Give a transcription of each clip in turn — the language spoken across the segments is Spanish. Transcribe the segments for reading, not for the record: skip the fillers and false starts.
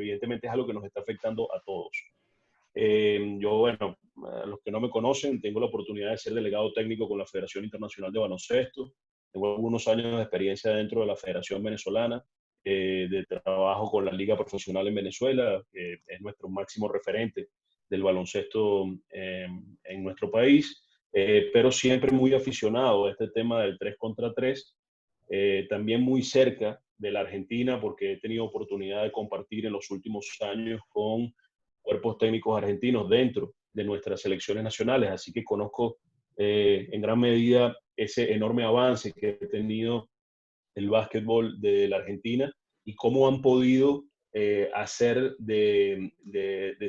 evidentemente es algo que nos está afectando a todos. Yo, bueno, a los que no me conocen, tengo la oportunidad de ser delegado técnico con la Federación Internacional de Baloncesto. Tengo algunos años de experiencia dentro de la Federación Venezolana, de trabajo con la Liga Profesional en Venezuela, que es nuestro máximo referente del baloncesto en nuestro país, pero siempre muy aficionado a este tema del 3 contra 3, también muy cerca de la Argentina, porque he tenido oportunidad de compartir en los últimos años con cuerpos técnicos argentinos dentro de nuestras selecciones nacionales, así que conozco en gran medida ese enorme avance que ha tenido el básquetbol de la Argentina y cómo han podido hacer de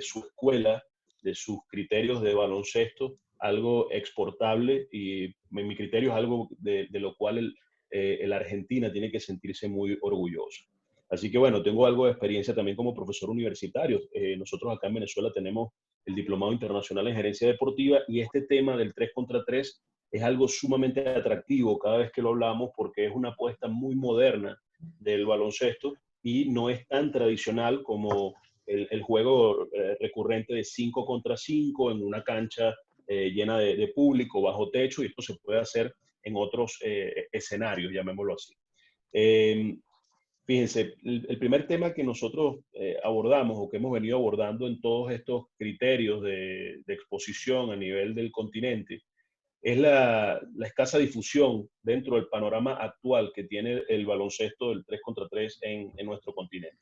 su escuela, de sus criterios de baloncesto, algo exportable, y en mi criterio es algo de lo cual el Argentina tiene que sentirse muy orgulloso. Así que bueno, tengo algo de experiencia también como profesor universitario. Nosotros acá en Venezuela tenemos el Diplomado Internacional en Gerencia Deportiva, y este tema del 3 contra 3 es algo sumamente atractivo cada vez que lo hablamos, porque es una apuesta muy moderna del baloncesto y no es tan tradicional como el juego recurrente de 5 contra 5 en una cancha llena de público, bajo techo, y esto se puede hacer en otros escenarios, llamémoslo así. Eh, Fíjense, el primer tema que nosotros abordamos, o que hemos venido abordando en todos estos criterios de exposición a nivel del continente, es la escasa difusión dentro del panorama actual que tiene el baloncesto del 3 contra 3 en nuestro continente.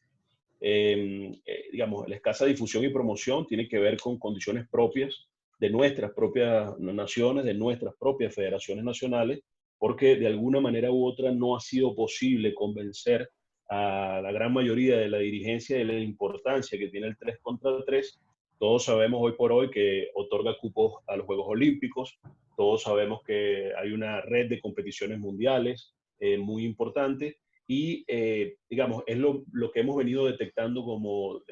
Digamos, la escasa difusión y promoción tiene que ver con condiciones propias de nuestras propias naciones, de nuestras propias federaciones nacionales, porque de alguna manera u otra no ha sido posible convencer a la gran mayoría de la dirigencia de la importancia que tiene el 3 contra 3. Todos sabemos hoy por hoy que otorga cupos a los Juegos Olímpicos, todos sabemos que hay una red de competiciones mundiales muy importante, y, digamos, es lo que hemos venido detectando como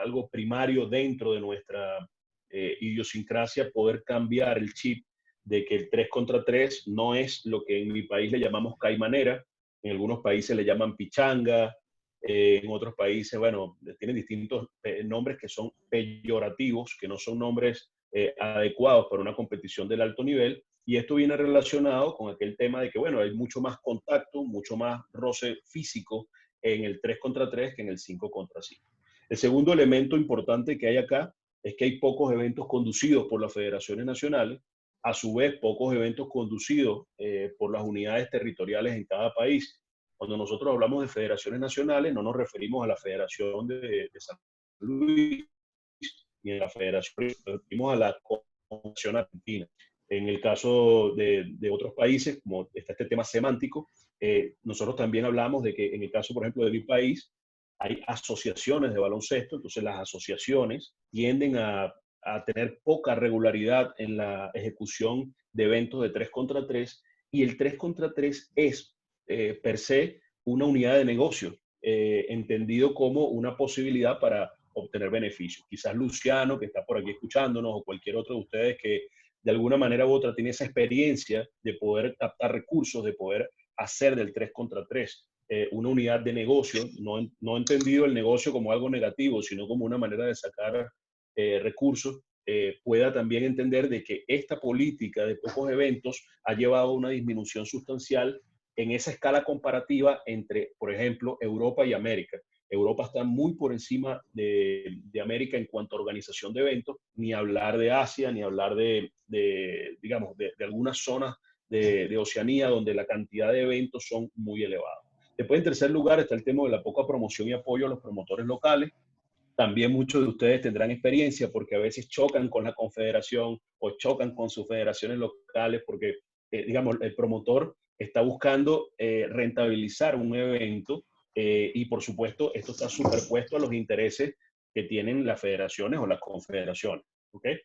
algo primario dentro de nuestra idiosincrasia, poder cambiar el chip de que el 3 contra 3 no es lo que en mi país le llamamos caimanera, en algunos países le llaman pichanga, en otros países, bueno, tienen distintos nombres que son peyorativos, que no son nombres adecuados para una competición del alto nivel, y esto viene relacionado con aquel tema de que, bueno, hay mucho más contacto, mucho más roce físico en el 3 contra 3 que en el 5 contra 5. El segundo elemento importante que hay acá es que hay pocos eventos conducidos por las federaciones nacionales, a su vez pocos eventos conducidos por las unidades territoriales en cada país. Cuando nosotros hablamos de federaciones nacionales, no nos referimos a la Federación de San Luis ni a la Federación, nos referimos a la Confederación Argentina. En el caso de otros países, como está este tema semántico, nosotros también hablamos de que en el caso, por ejemplo, de mi país, hay asociaciones de baloncesto, entonces las asociaciones tienden a tener poca regularidad en la ejecución de eventos de 3 contra 3, y el 3 contra 3 es per se una unidad de negocio, entendido como una posibilidad para obtener beneficios. Quizás Luciano, que está por aquí escuchándonos, o cualquier otro de ustedes que de alguna manera u otra tiene esa experiencia de poder captar recursos, de poder hacer del 3 contra 3 una unidad de negocio, no entendido el negocio como algo negativo, sino como una manera de sacar recursos, pueda también entender de que esta política de pocos eventos ha llevado a una disminución sustancial en esa escala comparativa entre, por ejemplo, Europa y América. Europa está muy por encima de América en cuanto a organización de eventos, ni hablar de Asia, ni hablar digamos, de algunas zonas de Oceanía donde la cantidad de eventos son muy elevados. Después, en tercer lugar, está el tema de la poca promoción y apoyo a los promotores locales. También muchos de ustedes tendrán experiencia porque a veces chocan con la confederación o chocan con sus federaciones locales porque, digamos, el promotor está buscando rentabilizar un evento, y por supuesto esto está superpuesto a los intereses que tienen las federaciones o las confederaciones. ¿Okay?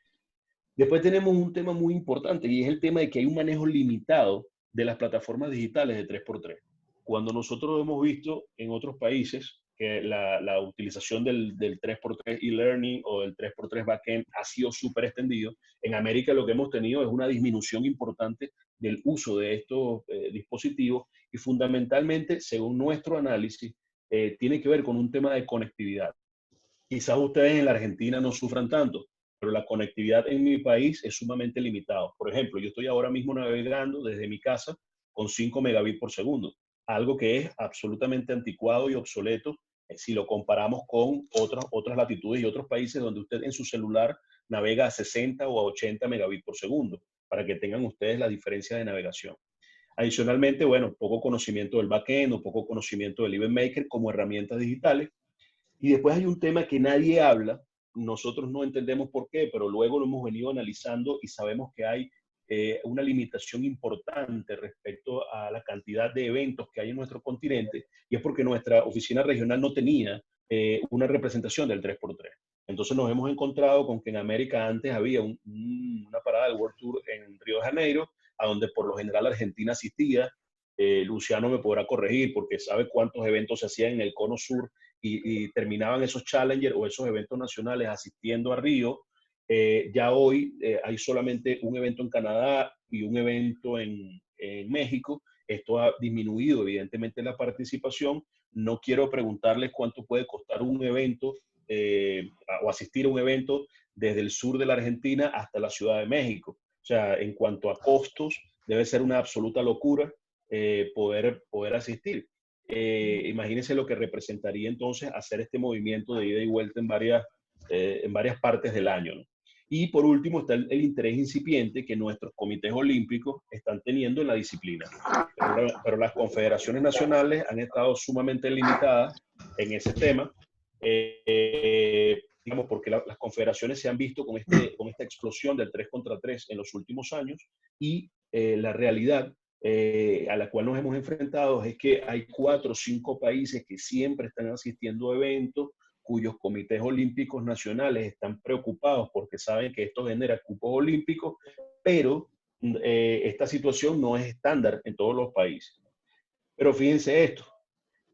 Después tenemos un tema muy importante, y es el tema de que hay un manejo limitado de las plataformas digitales de 3x3. Cuando nosotros hemos visto en otros países que la utilización del 3x3 e-learning o del 3x3 backend ha sido súper extendido, en América lo que hemos tenido es una disminución importante del uso de estos dispositivos, y fundamentalmente, según nuestro análisis, tiene que ver con un tema de conectividad. Quizás ustedes en la Argentina no sufran tanto, pero la conectividad en mi país es sumamente limitada. Por ejemplo, yo estoy ahora mismo navegando desde mi casa con 5 megabits por segundo, algo que es absolutamente anticuado y obsoleto si lo comparamos con otras latitudes y otros países donde usted en su celular navega a 60 o a 80 megabits por segundo, para que tengan ustedes la diferencia de navegación. Adicionalmente, bueno, poco conocimiento del backend o poco conocimiento del Event Maker como herramientas digitales. Y después hay un tema que nadie habla, nosotros no entendemos por qué, pero luego lo hemos venido analizando y sabemos que hay una limitación importante respecto a la cantidad de eventos que hay en nuestro continente, y es porque nuestra oficina regional no tenía una representación del 3x3. Entonces nos hemos encontrado con que en América antes había una parada del World Tour en Río de Janeiro, a donde por lo general Argentina asistía. Luciano me podrá corregir porque sabe cuántos eventos se hacían en el Cono Sur y terminaban esos Challenger o esos eventos nacionales asistiendo a Río. Ya hoy hay solamente un evento en Canadá y un evento en México. Esto ha disminuido evidentemente la participación. No quiero preguntarles cuánto puede costar un evento o asistir a un evento desde el sur de la Argentina hasta la Ciudad de México. O sea, en cuanto a costos, debe ser una absoluta locura poder asistir. Imagínense lo que representaría entonces hacer este movimiento de ida y vuelta en varias partes del año, ¿no? Y por último está el interés incipiente que nuestros comités olímpicos están teniendo en la disciplina. Pero las confederaciones nacionales han estado sumamente limitadas en ese tema, digamos, porque las confederaciones se han visto con esta explosión del 3 contra 3 en los últimos años, y la realidad a la cual nos hemos enfrentado es que hay 4 o 5 países que siempre están asistiendo a eventos cuyos comités olímpicos nacionales están preocupados porque saben que esto genera cupos olímpicos, pero esta situación no es estándar en todos los países. Pero fíjense esto,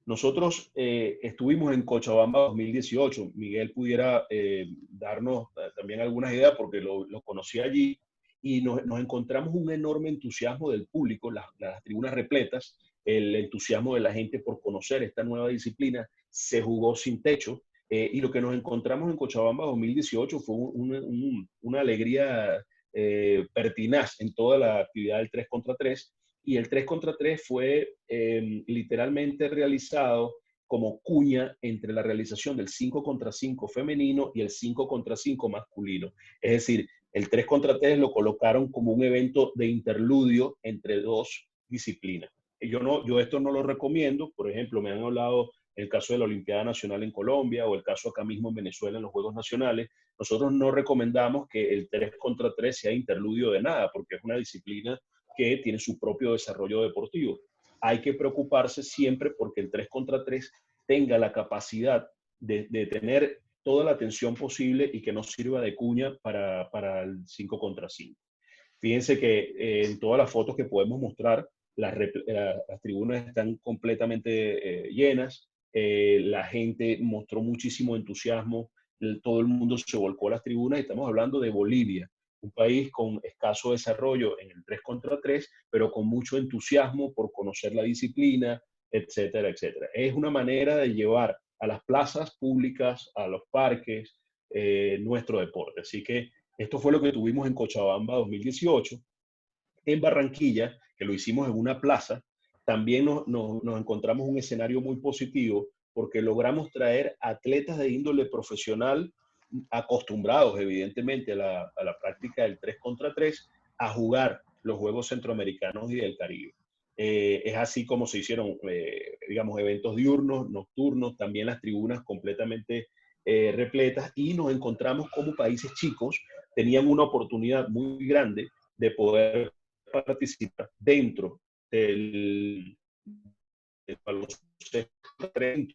nosotros estuvimos en Cochabamba 2018, Miguel pudiera darnos también algunas ideas porque lo conocí allí, y nos encontramos un enorme entusiasmo del público, las tribunas repletas, el entusiasmo de la gente por conocer esta nueva disciplina. Se jugó sin techo, y lo que nos encontramos en Cochabamba 2018 fue una alegría pertinaz en toda la actividad del 3 contra 3, y el 3 contra 3 fue literalmente realizado como cuña entre la realización del 5 contra 5 femenino y el 5 contra 5 masculino. Es decir, el 3 contra 3 lo colocaron como un evento de interludio entre dos disciplinas. Yo esto no lo recomiendo. Por ejemplo, me han hablado el caso de la Olimpiada Nacional en Colombia o el caso acá mismo en Venezuela en los Juegos Nacionales. Nosotros no recomendamos que el 3 contra 3 sea interludio de nada, porque es una disciplina que tiene su propio desarrollo deportivo. Hay que preocuparse siempre porque el 3 contra 3 tenga la capacidad de tener toda la atención posible y que no sirva de cuña para el 5 contra 5. Fíjense que en todas las fotos que podemos mostrar, las tribunas están completamente llenas, la gente mostró muchísimo entusiasmo, todo el mundo se volcó a las tribunas, y estamos hablando de Bolivia, un país con escaso desarrollo en el 3 contra 3, pero con mucho entusiasmo por conocer la disciplina, etcétera, etcétera. Es una manera de llevar a las plazas públicas, a los parques, nuestro deporte. Así que esto fue lo que tuvimos en Cochabamba 2018. En Barranquilla, que lo hicimos en una plaza, también nos encontramos un escenario muy positivo porque logramos traer atletas de índole profesional acostumbrados evidentemente a la práctica del 3 contra 3 a jugar los Juegos Centroamericanos y del Caribe. Es así como se hicieron, digamos, eventos diurnos, nocturnos, también las tribunas completamente repletas, y nos encontramos como países chicos tenían una oportunidad muy grande de poder participar dentro del baloncesto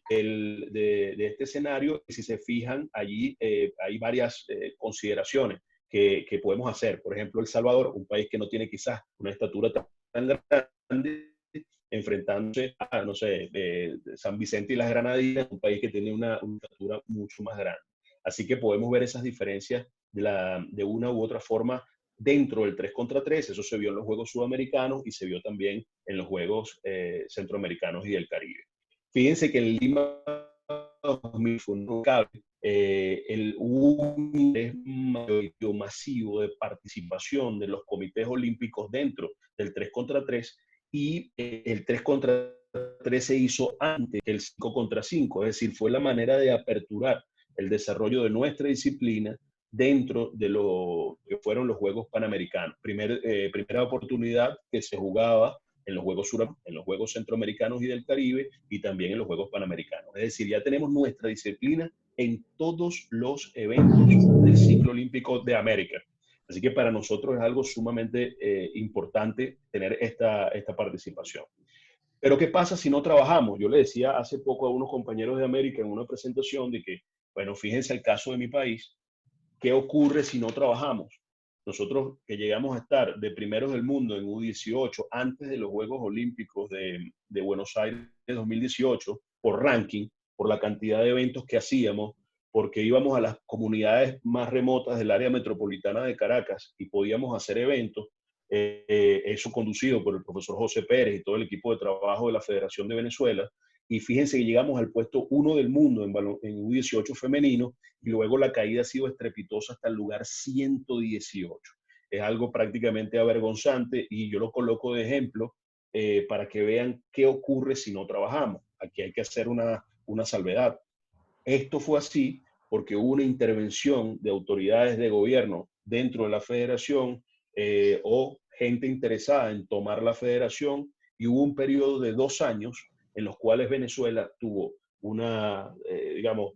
de este escenario. Y si se fijan, allí hay varias consideraciones que podemos hacer. Por ejemplo, El Salvador, un país que no tiene quizás una estatura tan grande, enfrentándose a, no sé, San Vicente y las Granadinas, un país que tiene una estatura mucho más grande. Así que podemos ver esas diferencias de una u otra forma dentro del 3 contra 3. Eso se vio en los Juegos Sudamericanos y se vio también en los Juegos Centroamericanos y del Caribe. Fíjense que en Lima 2000 fue un cable hubo un interés mayoritario masivo de participación de los comités olímpicos dentro del 3 contra 3 y el 3 contra 3 se hizo antes que el 5 contra 5, es decir, fue la manera de aperturar el desarrollo de nuestra disciplina dentro de lo que fueron los Juegos Panamericanos. Primera oportunidad que se jugaba en en los Juegos Centroamericanos y del Caribe y también en los Juegos Panamericanos. Es decir, ya tenemos nuestra disciplina en todos los eventos del ciclo olímpico de América. Así que para nosotros es algo sumamente importante tener esta participación. Pero ¿qué pasa si no trabajamos? Yo le decía hace poco a unos compañeros de América en una presentación de que, bueno, fíjense el caso de mi país, ¿qué ocurre si no trabajamos? Nosotros que llegamos a estar de primeros del mundo en U18 antes de los Juegos Olímpicos de Buenos Aires de 2018, por ranking, por la cantidad de eventos que hacíamos, porque íbamos a las comunidades más remotas del área metropolitana de Caracas y podíamos hacer eventos, eso conducido por el profesor José Pérez y todo el equipo de trabajo de la Federación de Venezuela. Y fíjense que llegamos al puesto 1 del mundo en U18 femenino y luego la caída ha sido estrepitosa hasta el lugar 118. Es algo prácticamente avergonzante y yo lo coloco de ejemplo para que vean qué ocurre si no trabajamos. Aquí hay que hacer una salvedad. Esto fue así porque hubo una intervención de autoridades de gobierno dentro de la federación o gente interesada en tomar la federación y hubo un periodo de 2 años en los cuales Venezuela tuvo una, digamos,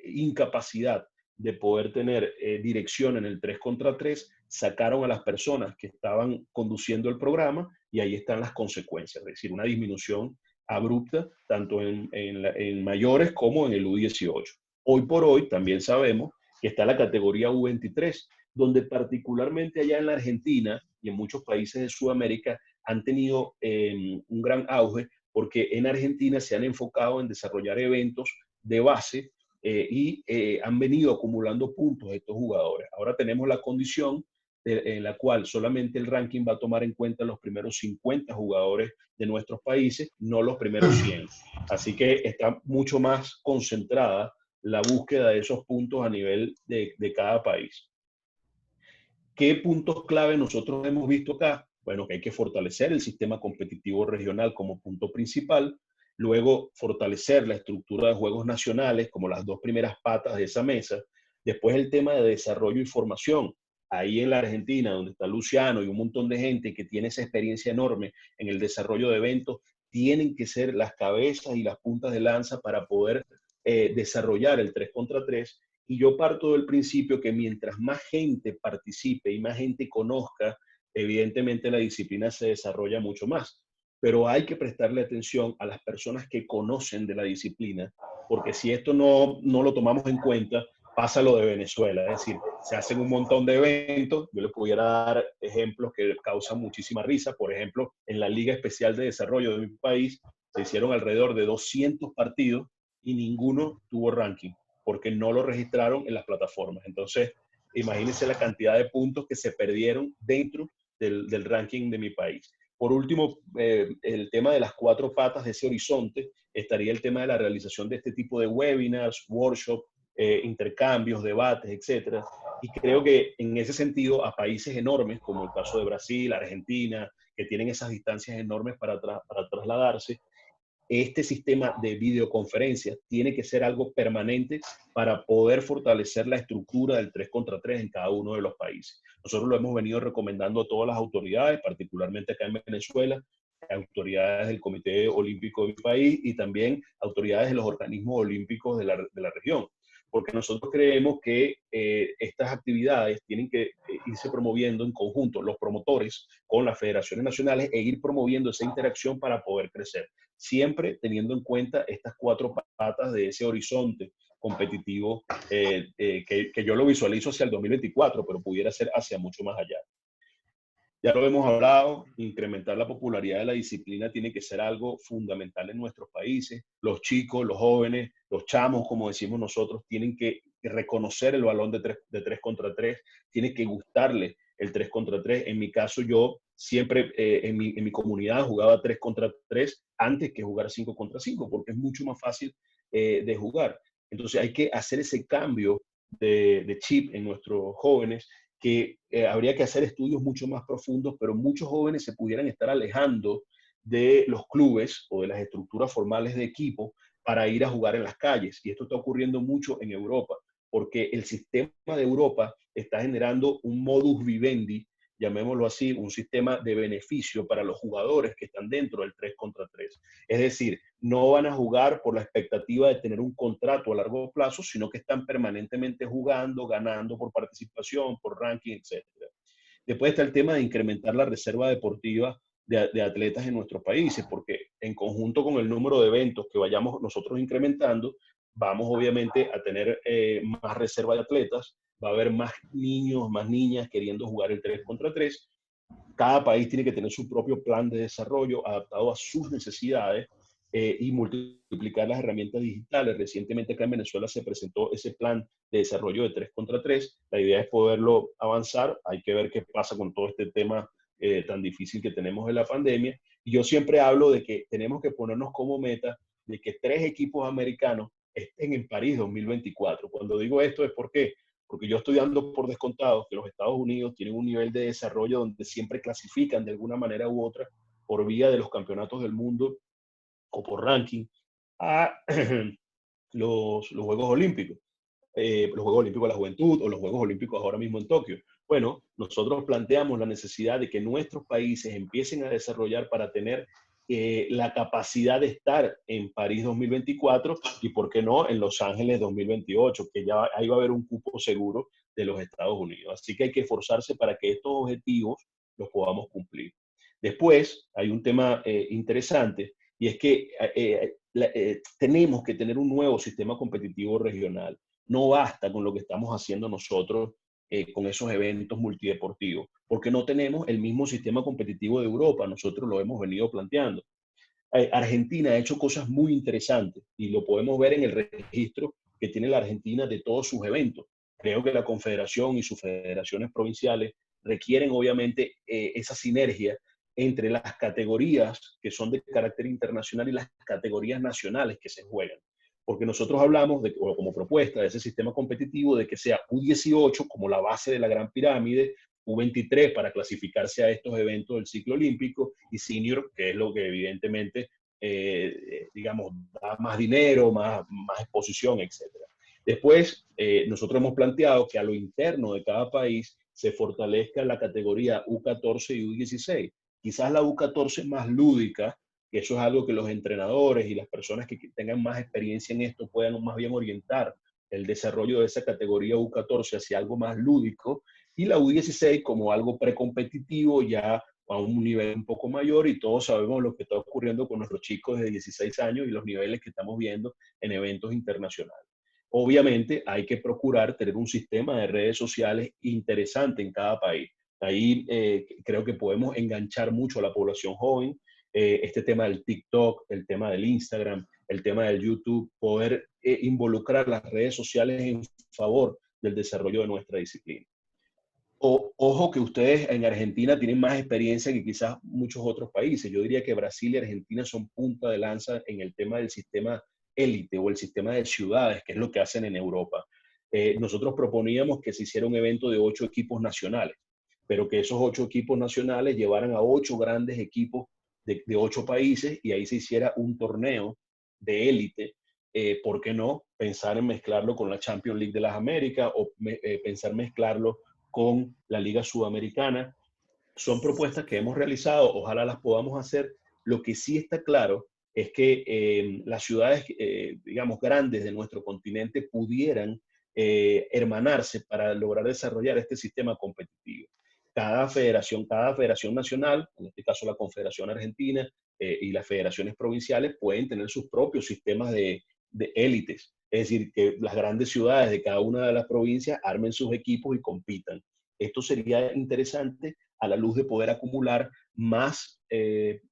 incapacidad de poder tener dirección en el 3 contra 3, sacaron a las personas que estaban conduciendo el programa y ahí están las consecuencias, es decir, una disminución abrupta tanto en mayores como en el U18. Hoy por hoy también sabemos que está la categoría U23, donde particularmente allá en la Argentina y en muchos países de Sudamérica han tenido un gran auge porque en Argentina se han enfocado en desarrollar eventos de base han venido acumulando puntos estos jugadores. Ahora tenemos la condición en la cual solamente el ranking va a tomar en cuenta los primeros 50 jugadores de nuestros países, no los primeros 100. Así que está mucho más concentrada la búsqueda de esos puntos a nivel de cada país. ¿Qué puntos clave nosotros hemos visto acá? Bueno, que hay que fortalecer el sistema competitivo regional como punto principal, luego fortalecer la estructura de juegos nacionales como las dos primeras patas de esa mesa, después el tema de desarrollo y formación. Ahí en la Argentina, donde está Luciano y un montón de gente que tiene esa experiencia enorme en el desarrollo de eventos, tienen que ser las cabezas y las puntas de lanza para poder desarrollar el 3 contra 3 y yo parto del principio que mientras más gente participe y más gente conozca, evidentemente la disciplina se desarrolla mucho más. Pero hay que prestarle atención a las personas que conocen de la disciplina, porque si esto no lo tomamos en cuenta, pasa lo de Venezuela. Es decir, se hacen un montón de eventos. Yo les pudiera dar ejemplos que causan muchísima risa. Por ejemplo, en la Liga Especial de Desarrollo de mi país, se hicieron alrededor de 200 partidos y ninguno tuvo ranking porque no lo registraron en las plataformas. Entonces, imagínense la cantidad de puntos que se perdieron dentro del ranking de mi país. Por último, el tema de las 4 patas de ese horizonte, estaría el tema de la realización de este tipo de webinars, workshops, intercambios, debates, etcétera. Y creo que en ese sentido, a países enormes, como el caso de Brasil, Argentina, que tienen esas distancias enormes para trasladarse, este sistema de videoconferencias tiene que ser algo permanente para poder fortalecer la estructura del 3 contra 3 en cada uno de los países. Nosotros lo hemos venido recomendando a todas las autoridades, particularmente acá en Venezuela, autoridades del Comité Olímpico de mi país y también autoridades de los organismos olímpicos de la región, porque nosotros creemos que estas actividades tienen que irse promoviendo en conjunto, los promotores con las federaciones nacionales e ir promoviendo esa interacción para poder crecer, siempre teniendo en cuenta estas 4 patas de ese horizonte competitivo que yo lo visualizo hacia el 2024, pero pudiera ser hacia mucho más allá. Ya lo hemos hablado, incrementar la popularidad de la disciplina tiene que ser algo fundamental en nuestros países. Los chicos, los jóvenes, los chamos, como decimos nosotros, tienen que reconocer el balón de 3 contra 3, tiene que gustarle el 3 contra 3. En mi caso, yo siempre en mi comunidad jugaba 3 contra 3 antes que jugar 5 contra 5, porque es mucho más fácil de jugar. Entonces hay que hacer ese cambio de chip en nuestros jóvenes, que habría que hacer estudios mucho más profundos, pero muchos jóvenes se pudieran estar alejando de los clubes o de las estructuras formales de equipo para ir a jugar en las calles. Y esto está ocurriendo mucho en Europa, porque el sistema de Europa está generando un modus vivendi, llamémoslo así, un sistema de beneficio para los jugadores que están dentro del 3 contra 3. Es decir, no van a jugar por la expectativa de tener un contrato a largo plazo, sino que están permanentemente jugando, ganando por participación, por ranking, etcétera. Después está el tema de incrementar la reserva deportiva de atletas en nuestros países, porque en conjunto con el número de eventos que vayamos nosotros incrementando, vamos obviamente a tener más reserva de atletas, va a haber más niños, más niñas queriendo jugar el 3 contra 3. Cada país tiene que tener su propio plan de desarrollo adaptado a sus necesidades y multiplicar las herramientas digitales. Recientemente acá en Venezuela se presentó ese plan de desarrollo de 3 contra 3. La idea es poderlo avanzar. Hay que ver qué pasa con todo este tema tan difícil que tenemos de la pandemia. Y yo siempre hablo de que tenemos que ponernos como meta de que 3 equipos americanos estén en París 2024. Cuando digo esto es porque yo estoy dando por descontado que los Estados Unidos tienen un nivel de desarrollo donde siempre clasifican de alguna manera u otra por vía de los campeonatos del mundo o por ranking a los Juegos Olímpicos. Los Juegos Olímpicos de la Juventud o los Juegos Olímpicos ahora mismo en Tokio. Bueno, nosotros planteamos la necesidad de que nuestros países empiecen a desarrollar para tener la capacidad de estar en París 2024 y, ¿por qué no?, en Los Ángeles 2028, que ya ahí va a haber un cupo seguro de los Estados Unidos. Así que hay que esforzarse para que estos objetivos los podamos cumplir. Después, hay un tema interesante y es que tenemos que tener un nuevo sistema competitivo regional. No basta con lo que estamos haciendo nosotros con esos eventos multideportivos, porque no tenemos el mismo sistema competitivo de Europa. Nosotros lo hemos venido planteando. Argentina ha hecho cosas muy interesantes y lo podemos ver en el registro que tiene la Argentina de todos sus eventos. Creo que la Confederación y sus federaciones provinciales requieren obviamente esa sinergia entre las categorías que son de carácter internacional y las categorías nacionales que se juegan. Porque nosotros hablamos, como propuesta de ese sistema competitivo, de que sea U18 como la base de la Gran Pirámide, U23 para clasificarse a estos eventos del ciclo olímpico y senior, que es lo que evidentemente, digamos, da más dinero, más exposición, etc. Después, nosotros hemos planteado que a lo interno de cada país se fortalezca la categoría U14 y U16. Quizás la U14 más lúdica, que eso es algo que los entrenadores y las personas que tengan más experiencia en esto puedan más bien orientar el desarrollo de esa categoría U14 hacia algo más lúdico, y la U16 como algo precompetitivo ya a un nivel un poco mayor, y todos sabemos lo que está ocurriendo con nuestros chicos de 16 años y los niveles que estamos viendo en eventos internacionales. Obviamente hay que procurar tener un sistema de redes sociales interesante en cada país. Ahí creo que podemos enganchar mucho a la población joven, este tema del TikTok, el tema del Instagram, el tema del YouTube, poder involucrar las redes sociales en favor del desarrollo de nuestra disciplina. Ojo que ustedes en Argentina tienen más experiencia que quizás muchos otros países. Yo diría que Brasil y Argentina son punta de lanza en el tema del sistema élite o el sistema de ciudades, que es lo que hacen en Europa. Nosotros proponíamos que se hiciera un evento de 8 equipos nacionales, pero que esos 8 equipos nacionales llevaran a 8 grandes equipos de 8 países y ahí se hiciera un torneo de élite. ¿Por qué no pensar en mezclarlo con la Champions League de las Américas o pensar mezclarlo con la Liga Sudamericana? Son propuestas que hemos realizado, ojalá las podamos hacer. Lo que sí está claro es que las ciudades, digamos, grandes de nuestro continente pudieran hermanarse para lograr desarrollar este sistema competitivo. Cada federación nacional, en este caso la Confederación Argentina y las federaciones provinciales, pueden tener sus propios sistemas de élites. Es decir, que las grandes ciudades de cada una de las provincias armen sus equipos y compitan. Esto sería interesante a la luz de poder acumular más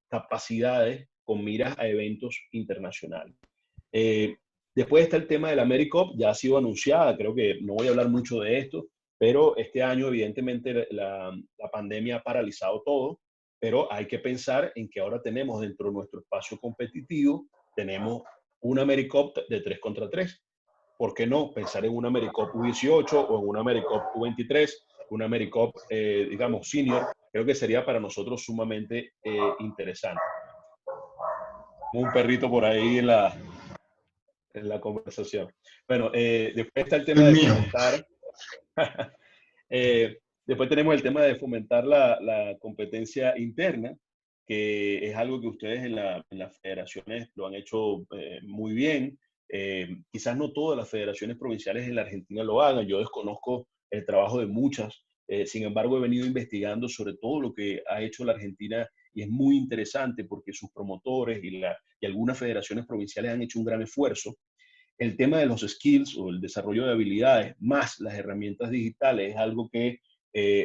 capacidades con miras a eventos internacionales. Eh, Después está el tema de la AmeriCup, ya ha sido anunciada, creo que no voy a hablar mucho de esto, pero este año evidentemente la pandemia ha paralizado todo, pero hay que pensar en que ahora tenemos dentro de nuestro espacio competitivo, tenemos una AmeriCup de 3 contra 3. ¿por qué no pensar en una AmeriCup U18 o en una AmeriCup U23, una AmeriCup, digamos, senior? Creo que sería para nosotros sumamente interesante. Un perrito por ahí en la conversación. Bueno, después está el tema El de mío. fomentar, después tenemos el tema de fomentar la competencia interna, que es algo que ustedes en las federaciones lo han hecho muy bien. Quizás no todas las federaciones provinciales en la Argentina lo hagan, yo desconozco el trabajo de muchas, sin embargo he venido investigando sobre todo lo que ha hecho la Argentina y es muy interesante porque sus promotores y algunas federaciones provinciales han hecho un gran esfuerzo. El tema de los skills o el desarrollo de habilidades más las herramientas digitales es algo que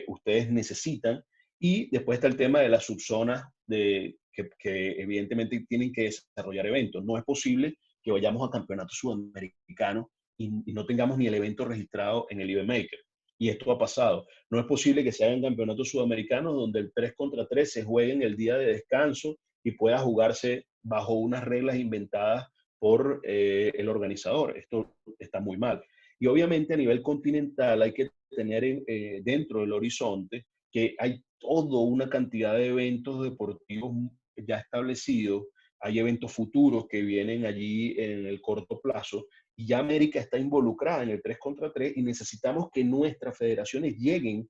ustedes necesitan. Y después está el tema de las subzonas que evidentemente tienen que desarrollar eventos. No es posible que vayamos a campeonatos sudamericanos y no tengamos ni el evento registrado en el Event Maker. Y esto ha pasado. No es posible que se hagan campeonatos sudamericanos donde el 3 contra 3 se juegue en el día de descanso y pueda jugarse bajo unas reglas inventadas por el organizador. Esto está muy mal. Y obviamente a nivel continental hay que tener dentro del horizonte que hay toda una cantidad de eventos deportivos ya establecidos, hay eventos futuros que vienen allí en el corto plazo, y ya América está involucrada en el 3 contra 3 y necesitamos que nuestras federaciones lleguen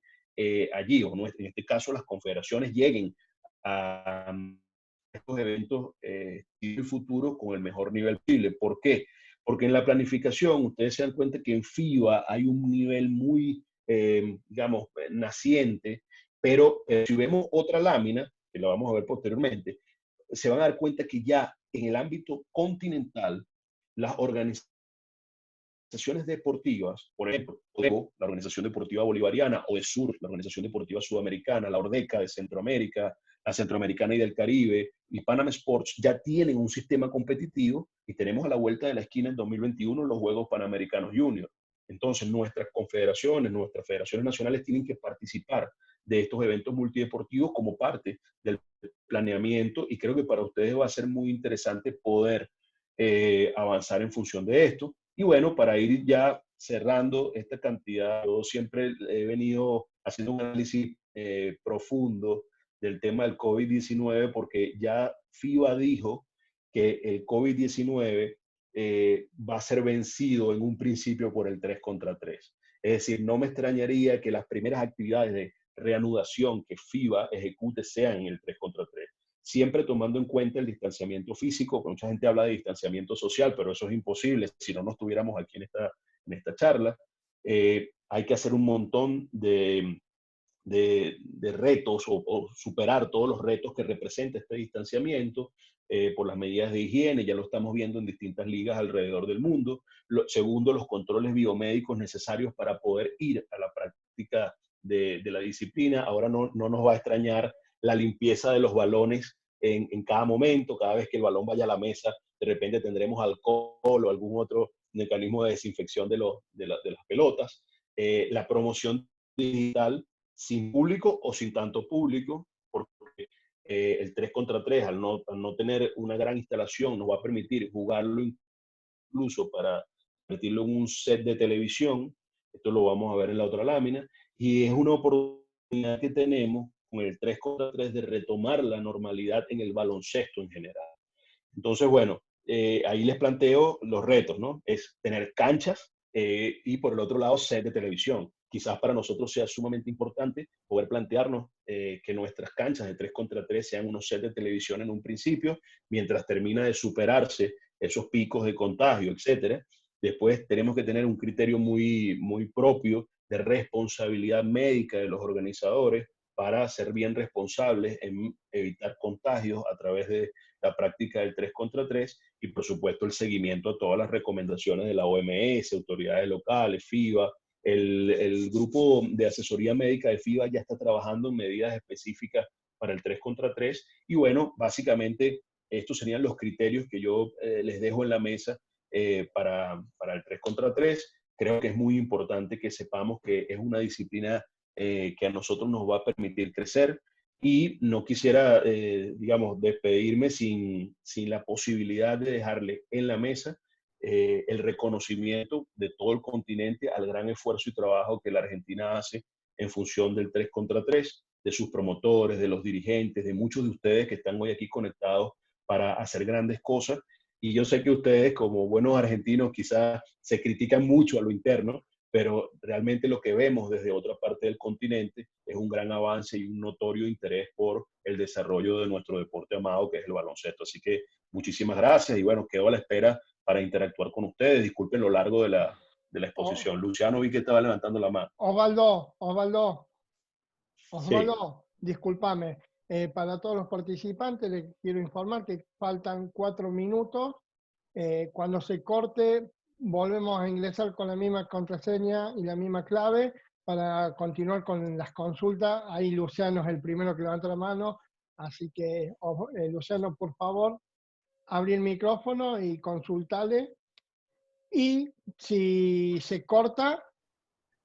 allí, o en este caso las confederaciones lleguen a estos eventos y futuros con el mejor nivel posible. ¿Por qué? Porque en la planificación ustedes se dan cuenta que en FIBA hay un nivel muy, digamos, naciente, pero si vemos otra lámina, que la vamos a ver posteriormente, se van a dar cuenta que ya en el ámbito continental, las organizaciones deportivas, por ejemplo, la Organización Deportiva Bolivariana, o Sur, la Organización Deportiva Sudamericana, la Ordeca de Centroamérica, la Centroamericana y del Caribe, y Panam Sports ya tienen un sistema competitivo y tenemos a la vuelta de la esquina en 2021 los Juegos Panamericanos Junior. Entonces, nuestras confederaciones, nuestras federaciones nacionales tienen que participar de estos eventos multideportivos como parte del planeamiento, y creo que para ustedes va a ser muy interesante poder avanzar en función de esto. Y bueno, para ir ya cerrando esta cantidad, yo siempre he venido haciendo un análisis profundo del tema del COVID-19 porque ya FIBA dijo que el COVID-19 va a ser vencido en un principio por el 3 contra 3. Es decir, no me extrañaría que las primeras actividades de reanudación que FIBA ejecute sean en el 3 contra 3, siempre tomando en cuenta el distanciamiento físico. Mucha gente habla de distanciamiento social, pero eso es imposible si no nos estuviéramos aquí en esta charla. Hay que hacer un montón de retos o superar todos los retos que representa este distanciamiento por las medidas de higiene. Ya lo estamos viendo en distintas ligas alrededor del mundo. Segundo, los controles biomédicos necesarios para poder ir a la práctica de la disciplina. Ahora no nos va a extrañar la limpieza de los balones en cada momento. Cada vez que el balón vaya a la mesa, de repente tendremos alcohol o algún otro mecanismo de desinfección de las pelotas. La promoción digital sin público o sin tanto público, porque el 3 contra 3, al no tener una gran instalación, nos va a permitir jugarlo incluso para convertirlo en un set de televisión. Esto lo vamos a ver en la otra lámina. Y es una oportunidad que tenemos con el 3 contra 3 de retomar la normalidad en el baloncesto en general. Entonces, bueno, ahí les planteo los retos, ¿no? Es tener canchas y por el otro lado, set de televisión. Quizás para nosotros sea sumamente importante poder plantearnos que nuestras canchas de 3 contra 3 sean unos sets de televisión en un principio, mientras termina de superarse esos picos de contagio, etcétera. Después tenemos que tener un criterio muy propio de responsabilidad médica de los organizadores para ser bien responsables en evitar contagios a través de la práctica del 3 contra 3 y por supuesto el seguimiento a todas las recomendaciones de la OMS, autoridades locales, FIBA. El grupo de asesoría médica de FIBA ya está trabajando en medidas específicas para el 3 contra 3 y bueno, básicamente estos serían los criterios que yo les dejo en la mesa para el 3 contra 3. Creo que es muy importante que sepamos que es una disciplina que a nosotros nos va a permitir crecer, y no quisiera, digamos, despedirme sin la posibilidad de dejarle en la mesa el reconocimiento de todo el continente al gran esfuerzo y trabajo que la Argentina hace en función del 3 contra 3, de sus promotores, de los dirigentes, de muchos de ustedes que están hoy aquí conectados para hacer grandes cosas. Y yo sé que ustedes, como buenos argentinos, quizás se critican mucho a lo interno, pero realmente lo que vemos desde otra parte del continente es un gran avance y un notorio interés por el desarrollo de nuestro deporte amado, que es el baloncesto. Así que muchísimas gracias y bueno, quedo a la espera para interactuar con ustedes. Disculpen lo largo de la O- exposición. Luciano, vi que estaba levantando la mano. Osvaldo, Sí, discúlpame. Para todos los participantes les quiero informar que faltan 4 minutos. Cuando se corte, volvemos a ingresar con la misma contraseña y la misma clave para continuar con las consultas. Ahí Luciano es el primero que levanta la mano, así que Luciano, por favor, abrí el micrófono y consultale. Y si se corta,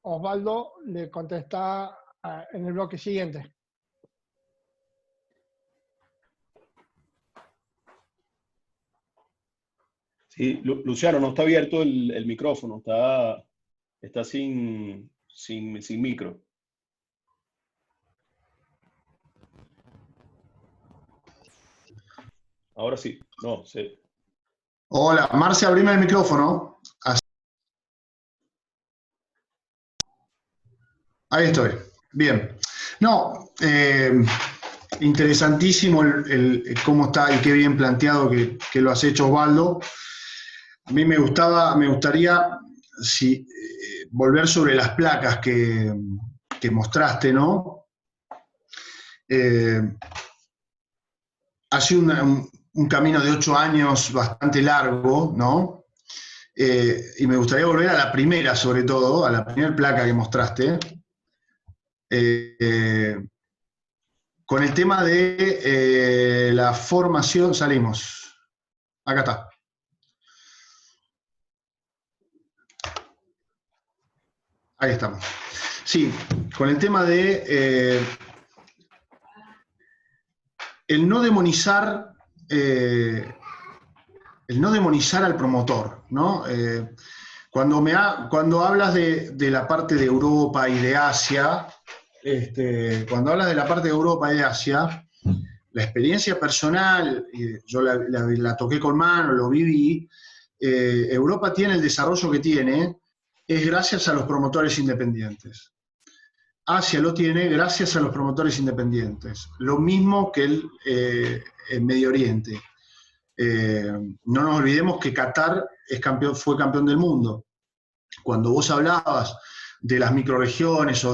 Osvaldo le contesta en el bloque siguiente. sí, Luciano, no está abierto el micrófono, está sin micro. Ahora sí, no, sí. Hola, Marcia, abrime el micrófono. Ahí estoy. Bien. No, interesantísimo cómo está y qué bien planteado que lo has hecho, Osvaldo. A mí me gustaría volver sobre las placas que mostraste, ¿no? Ha sido un camino de 8 años bastante largo, ¿no? Y me gustaría volver a la primera, sobre todo, a la primera placa que mostraste, con el tema de la formación. Salimos. Acá está. Ahí estamos. Sí, con el tema de el no demonizar al promotor, ¿no? Cuando hablas de la parte de Europa y de Asia, cuando hablas de la parte de Europa y de Asia, la experiencia personal, yo la toqué con mano, lo viví, Europa tiene el desarrollo que tiene, es gracias a los promotores independientes. Asia lo tiene gracias a los promotores independientes. Lo mismo que el Medio Oriente. No nos olvidemos que Qatar fue campeón del mundo. Cuando vos hablabas de las microrregiones o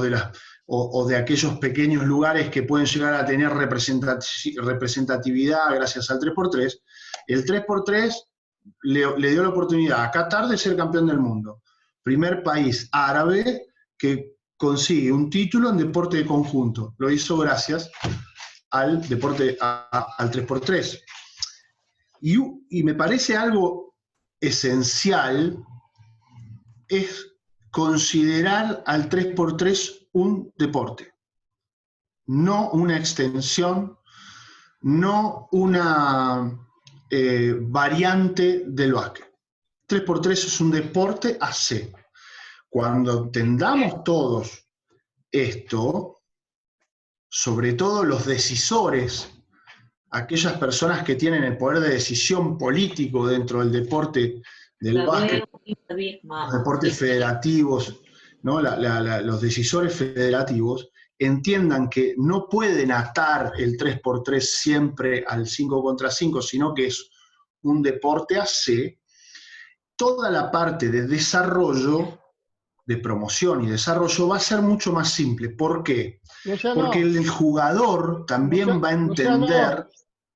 de aquellos pequeños lugares que pueden llegar a tener representatividad gracias al 3x3, el 3x3 le dio la oportunidad a Qatar de ser campeón del mundo. Primer país árabe que consigue un título en deporte de conjunto. Lo hizo gracias al deporte, al 3x3. Y me parece algo esencial es considerar al 3x3 un deporte, no una extensión, no una variante del básquet. 3x3 es un deporte AC. Cuando entendamos todos esto, sobre todo los decisores, aquellas personas que tienen el poder de decisión político dentro del deporte del básquet, los deportes federativos, ¿no? Los decisores federativos, entiendan que no pueden atar el 3x3 siempre al 5 contra 5, sino que es un deporte AC, toda la parte de desarrollo, de promoción y desarrollo va a ser mucho más simple. ¿Por qué? Porque el jugador también va a entender...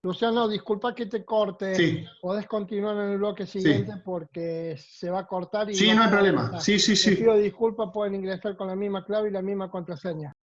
Luciano, disculpa que te corte. Sí. Podés continuar en el bloque siguiente, Sí. Porque se va a cortar y sí, no hay problema. Sí. Les pido disculpas, pueden ingresar con la misma clave y la misma contraseña.